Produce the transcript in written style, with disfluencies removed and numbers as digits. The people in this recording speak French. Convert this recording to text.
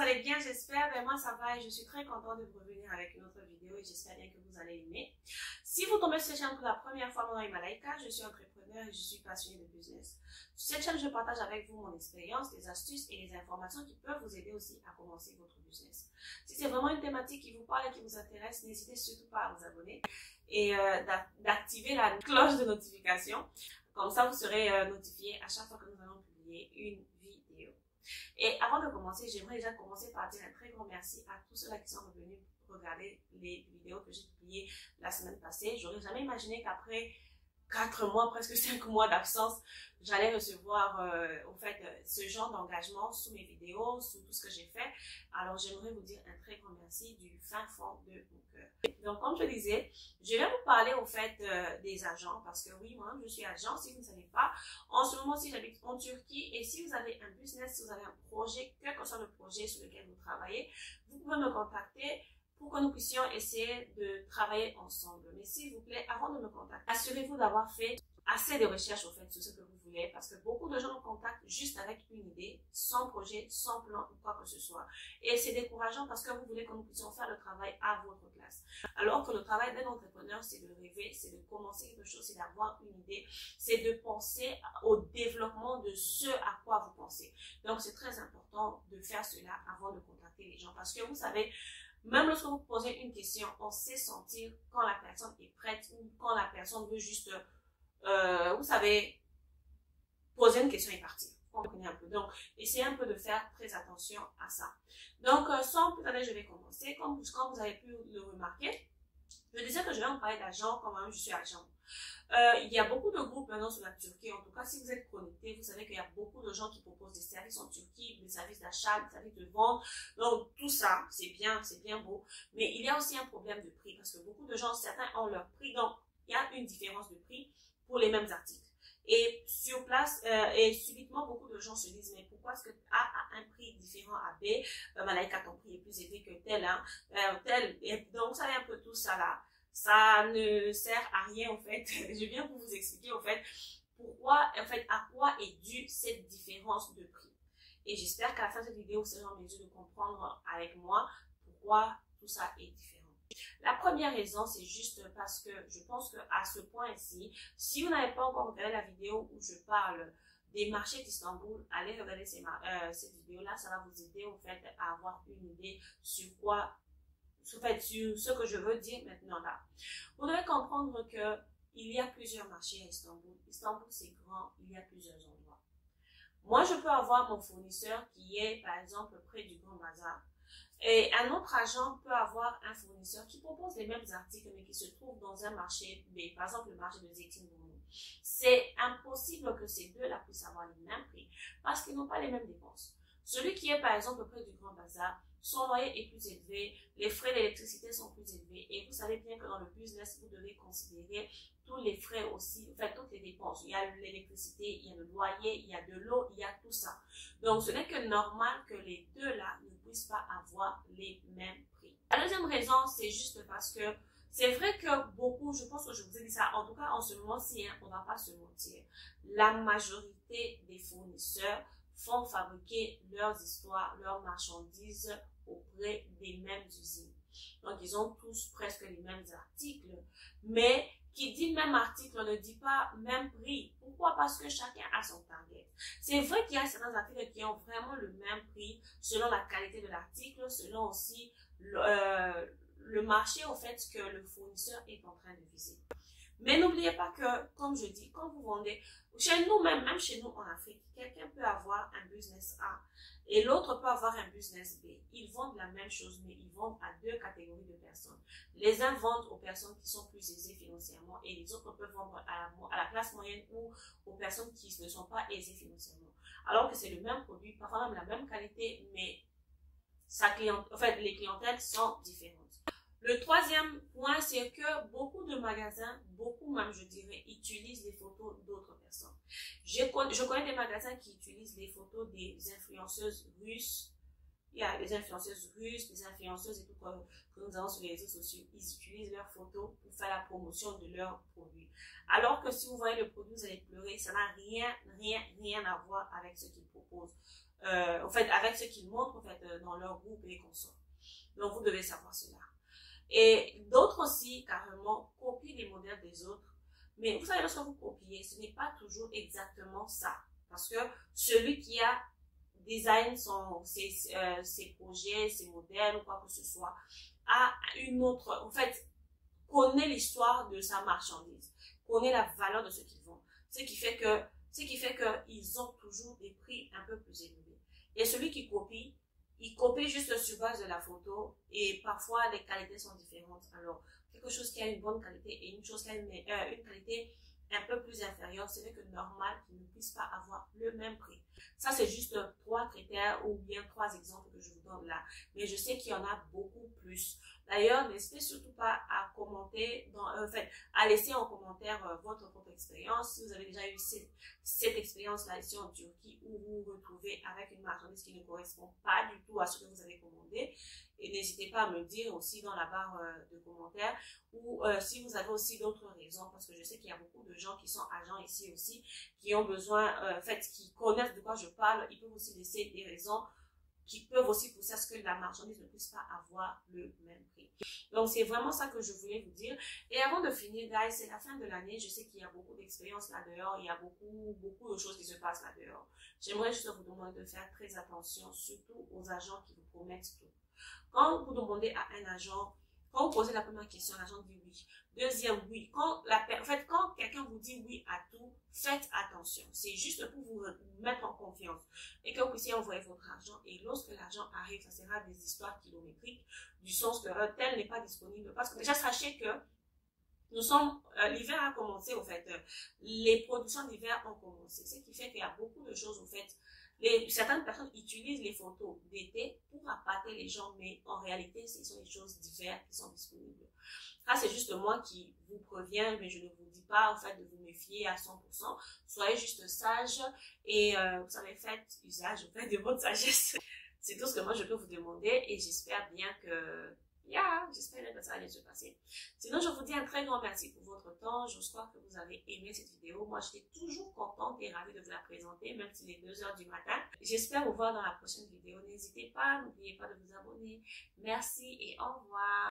allez bien, j'espère. Ben moi, ça va et je suis très contente de vous revenir avec une autre vidéo et j'espère bien que vous allez aimer. Si vous tombez sur cette chaîne pour la première fois, mon nom est Malaika, je suis entrepreneur et je suis passionnée de business. Sur cette chaîne, je partage avec vous mon expérience, des astuces et des informations qui peuvent vous aider aussi à commencer votre business. Si c'est vraiment une thématique qui vous parle et qui vous intéresse, n'hésitez surtout pas à vous abonner et d'activer la cloche de notification. Comme ça, vous serez notifié à chaque fois que nous allons publier une vidéo. Et avant de commencer, j'aimerais déjà commencer par dire un très grand merci à tous ceux-là qui sont revenus regarder les vidéos que j'ai publiées la semaine passée. J'aurais jamais imaginé qu'après 4 mois, presque 5 mois d'absence, j'allais recevoir ce genre d'engagement sous mes vidéos, sous tout ce que j'ai fait. Alors j'aimerais vous dire un très grand merci du fin fond de mon cœur. Donc comme je disais, je vais vous parler des agents parce que oui, moi je suis agent, si vous ne savez pas. En ce moment, si j'habite en Turquie et si vous avez un business, si vous avez un projet, quel que soit le projet sur lequel vous travaillez, vous pouvez me contacter pour que nous puissions essayer de travailler ensemble. Mais s'il vous plaît, avant de me contacter, assurez-vous d'avoir fait assez de recherches sur ce que vous voulez, parce que beaucoup de gens me contactent juste avec une idée, sans projet, sans plan ou quoi que ce soit. Et c'est décourageant parce que vous voulez que nous puissions faire le travail à votre place. Alors que le travail d'un entrepreneur, c'est de rêver, c'est de commencer quelque chose, c'est d'avoir une idée, c'est de penser au développement de ce à quoi vous pensez. Donc c'est très important de faire cela avant de contacter les gens, parce que vous savez, même lorsque vous posez une question, on sait sentir quand la personne est prête ou quand la personne veut juste, vous savez, poser une question et partir. Vous comprenez un peu. Donc, essayez un peu de faire très attention à ça. Donc, sans plus tarder, je vais commencer. Comme vous avez pu le remarquer, je disais que je vais en parler d'agent, quand même je suis agent. Il y a beaucoup de groupes maintenant sur la Turquie. En tout cas, si vous êtes connecté, vous savez qu'il y a beaucoup de gens qui proposent des services en Turquie, des services d'achat, des services de vente. Donc, tout ça, c'est bien beau. Mais il y a aussi un problème de prix parce que beaucoup de gens, certains ont leur prix. Donc, il y a une différence de prix pour les mêmes articles. Et sur place, et subitement, beaucoup de gens se disent, mais pourquoi est-ce que A a un prix différent à B? Malaika, ton prix est plus élevé que tel, hein? Tel. Et donc, vous savez un peu tout ça là. Ça ne sert à rien, en fait. Je viens pour vous expliquer, en fait, pourquoi, en fait, à quoi est due cette différence de prix. Et j'espère qu'à la fin de cette vidéo, vous serez en mesure de comprendre avec moi pourquoi tout ça est différent. La première raison, c'est juste parce que je pense qu'à ce point-ci, si vous n'avez pas encore regardé la vidéo où je parle des marchés d'Istanbul, allez regarder cette vidéo-là, ça va vous aider, en fait, à avoir une idée sur quoi sur ce que je veux dire maintenant là. Vous devez comprendre que il y a plusieurs marchés à Istanbul. Istanbul, c'est grand, il y a plusieurs endroits. Moi, je peux avoir mon fournisseur qui est, par exemple, près du Grand Bazar. Et un autre agent peut avoir un fournisseur qui propose les mêmes articles, mais qui se trouve dans un marché, par exemple, le marché de Zeytinburnu. C'est impossible que ces deux-là puissent avoir les mêmes prix parce qu'ils n'ont pas les mêmes dépenses. Celui qui est, par exemple, près du Grand Bazar, son loyer est plus élevé, les frais d'électricité sont plus élevés et vous savez bien que dans le business, vous devez considérer tous les frais aussi, enfin toutes les dépenses. Il y a l'électricité, il y a le loyer, il y a de l'eau, il y a tout ça. Donc ce n'est que normal que les deux là ne puissent pas avoir les mêmes prix. La deuxième raison, c'est juste parce que c'est vrai que beaucoup, je pense que je vous ai dit ça, en tout cas en ce moment-ci, hein, on ne va pas se mentir, la majorité des fournisseurs font fabriquer leurs histoires, leurs marchandises auprès des mêmes usines. Donc, ils ont tous presque les mêmes articles, mais qui dit même article ne dit pas même prix. Pourquoi? Parce que chacun a son target. C'est vrai qu'il y a certains articles qui ont vraiment le même prix selon la qualité de l'article, selon aussi le marché au fait que le fournisseur est en train de viser. Mais n'oubliez pas que, comme je dis, quand vous vendez, chez nous même chez nous en Afrique, quelqu'un peut avoir un business A et l'autre peut avoir un business B. Ils vendent la même chose, mais ils vendent à deux catégories de personnes. Les uns vendent aux personnes qui sont plus aisées financièrement et les autres peuvent vendre à la classe moyenne ou aux personnes qui ne sont pas aisées financièrement. Alors que c'est le même produit, parfois même la même qualité, mais les clientèles sont différentes. Le troisième point, c'est que beaucoup de magasins, beaucoup même je dirais, utilisent les photos d'autres personnes. Je connais des magasins qui utilisent les photos des influenceuses russes. Il y a des influenceuses russes, des influenceuses et tout que nous avons sur les réseaux sociaux. Ils utilisent leurs photos pour faire la promotion de leurs produits. Alors que si vous voyez le produit, vous allez pleurer. Ça n'a rien à voir avec ce qu'ils proposent. en fait, avec ce qu'ils montrent, en fait, dans leur groupe et consorts. Donc, vous devez savoir cela. Et d'autres aussi, carrément, copient les modèles des autres. Mais vous savez, lorsque vous copiez, ce n'est pas toujours exactement ça. Parce que celui qui a design ses projets, ses modèles ou quoi que ce soit, a une autre, en fait, connaît l'histoire de sa marchandise, connaît la valeur de ce qu'ils vendent. Ce qui fait qu'ils ont toujours des prix un peu plus élevés. Et celui qui copie, il copie juste sur base de la photo et parfois les qualités sont différentes. Alors, quelque chose qui a une bonne qualité et une chose qui a une qualité un peu plus inférieure, c'est que normal qu'ils ne puissent pas avoir le même prix. Ça, c'est juste 3 critères ou bien 3 exemples que je vous donne là. Mais je sais qu'il y en a beaucoup plus. D'ailleurs, n'hésitez surtout pas à commenter, à laisser en commentaire votre propre expérience. Si vous avez déjà eu cette expérience-là ici en Turquie où vous vous retrouvez avec une marchandise qui ne correspond pas du tout à ce que vous avez commandé. Et n'hésitez pas à me dire aussi dans la barre de commentaires ou si vous avez aussi d'autres raisons, parce que je sais qu'il y a beaucoup de gens qui sont agents ici aussi, qui ont besoin, qui connaissent de quoi je parle, ils peuvent aussi laisser des raisons qui peuvent aussi pousser à ce que la marchandise ne puisse pas avoir le même prix. Donc, c'est vraiment ça que je voulais vous dire. Et avant de finir, guys, c'est la fin de l'année. Je sais qu'il y a beaucoup d'expériences là-dehors. Il y a beaucoup de choses qui se passent là-dehors. J'aimerais juste vous demander de faire très attention, surtout aux agents qui vous promettent tout. Quand vous demandez à un agent, quand vous posez la première question, l'agent dit oui. Deuxième, oui. Quand quelqu'un vous dit oui à tout, faites attention. C'est juste pour vous mettre en confiance et que vous puissiez envoyer votre argent. Et lorsque l'argent arrive, ça sera des histoires kilométriques, du sens que tel n'est pas disponible. Parce que déjà, sachez que l'hiver a commencé, au fait. Les productions d'hiver ont commencé. Ce qui fait qu'il y a beaucoup de choses, au fait. Certaines personnes utilisent les photos d'été pour appâter les gens, mais en réalité, ce sont des choses d'hiver qui sont disponibles. Ça, c'est juste moi qui vous préviens, mais je ne vous dis pas, en fait, de vous méfier à 100%. Soyez juste sage et vous savez, faites usage, en fait, de votre sagesse. C'est tout ce que moi, je peux vous demander et j'espère bien que j'espère que ça va bien se passer. Sinon, je vous dis un très grand merci pour votre temps. J'espère que vous avez aimé cette vidéo. Moi, j'étais toujours contente et ravie de vous la présenter, même s'il est 2 h du matin. J'espère vous voir dans la prochaine vidéo. N'hésitez pas, n'oubliez pas de vous abonner. Merci et au revoir.